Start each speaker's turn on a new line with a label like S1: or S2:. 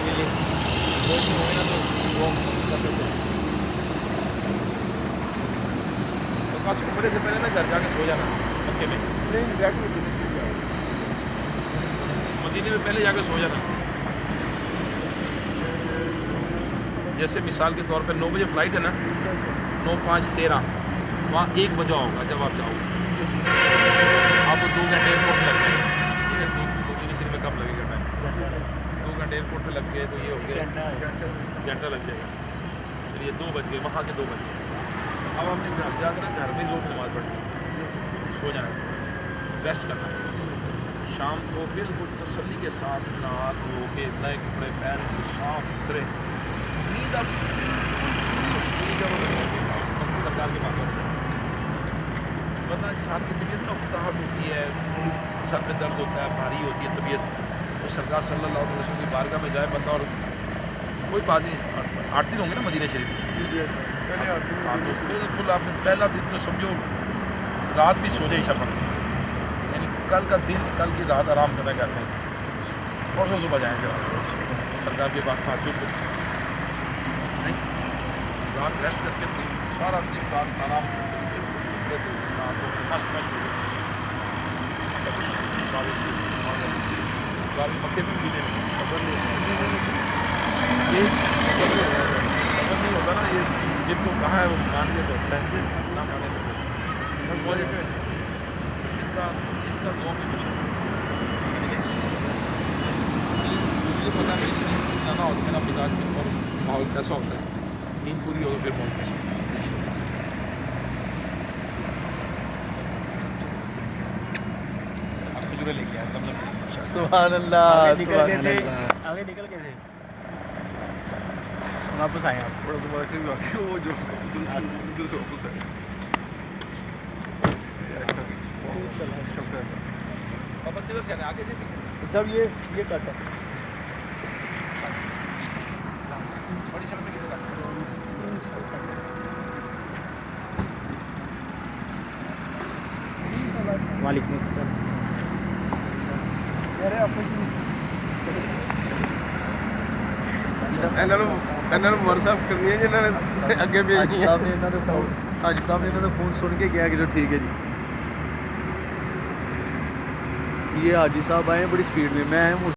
S1: के लिए कोई नहीं होगा ना तो वो करते थे। तो बस उम्र से पहले ना घर जाके सो जाना मक्के में, मदीने में पहले जाके सो जाना। जैसे मिसाल के तौर पे 9 बजे फ़्लाइट है ना, 9:05:13 वहाँ 1 बजा होगा जब आप जाओगे, आपको 2 घंटे एयरपोर्ट से लग जाएंगे। ठीक है, मदीने शरीफ में कम लगेगा टाइम, 2 घंटे एयरपोर्ट पे लग गए तो ये हो गया घंटा लग जाएगा। चलिए 2 बज गए, वहाँ के 2 बज गए। अब हमने घर जाकर घर में लोग नमाज़ पढ़नी, सो जाना, रेस्ट करना। शाम को बिल्कुल तसल्ली के साथ नहा धो के नए कपड़े पहन के साफ सुथरे नींद अब सरकार की बात करते हैं। वरना इंसान की तबीयत ना उकताहट होती है, सर में दर्द होता है, भारी होती है तबीयत, तो सरकार सल्लल्लाहु अलैहि वसल्लम की बारगाह में जाए बंदा और कोई बात नहीं। 8 दिन होंगे ना मदीना शरीफ में? हाँ, तो बिल्कुल आपने पहला दिन तो समझो रात भी सो जाए शर्मा, यानी कल का दिन कल की रात आराम करना करते हैं, परसों सुबह जाएंगे सरकार के बाद ताजुब नहीं, रात रेस्ट करके दिन सारा दिन रात आराम मक्के में भी ये समझ नहीं होता ना, ये जिनको कहा है वो मान के तो अच्छा है, ना माने तो इसका जोर भी कुछ मुझे पता नहीं जाना होता मेरा मिजाज के और माहौल कैसा होता है, नींद पूरी हो तो फिर माहौल कैसा होता है। आप खजूरें लेके आए जमजम के लिए।
S2: सुभान अल्लाह,
S3: आगे निकल
S2: सुभान
S3: गए थे,
S2: अल्लाह।
S3: आगे निकल गए थे, वापस आए आप।
S2: वो जो दिल से वापस आए।
S1: वापस किधर से आने, आगे से पीछे से?
S3: सब ये काटा
S1: बड़ी सड़क पे किधर आते हैं?
S3: वालेकुम अस्सलाम।
S2: ਇਹਨਾਂ ਨੂੰ WhatsApp ਕਰਨੀ ਹੈ ਜਿਨ੍ਹਾਂ ਨੇ ਅੱਗੇ ਭੇਜਣੀ
S3: हाजी
S2: ਹੈ।
S3: साहब ने इन्होंने फोन
S2: ਹਾਜੀ ਸਾਹਿਬ ਨੇ ਇਹਨਾਂ ਦਾ ਫੋਨ ਸੁਣ ਕੇ ਕਿਹਾ ਕਿ ਜੋ ठीक है जी। ये हाजी साहब आए हैं बड़ी स्पीड में, मैं आया हूँ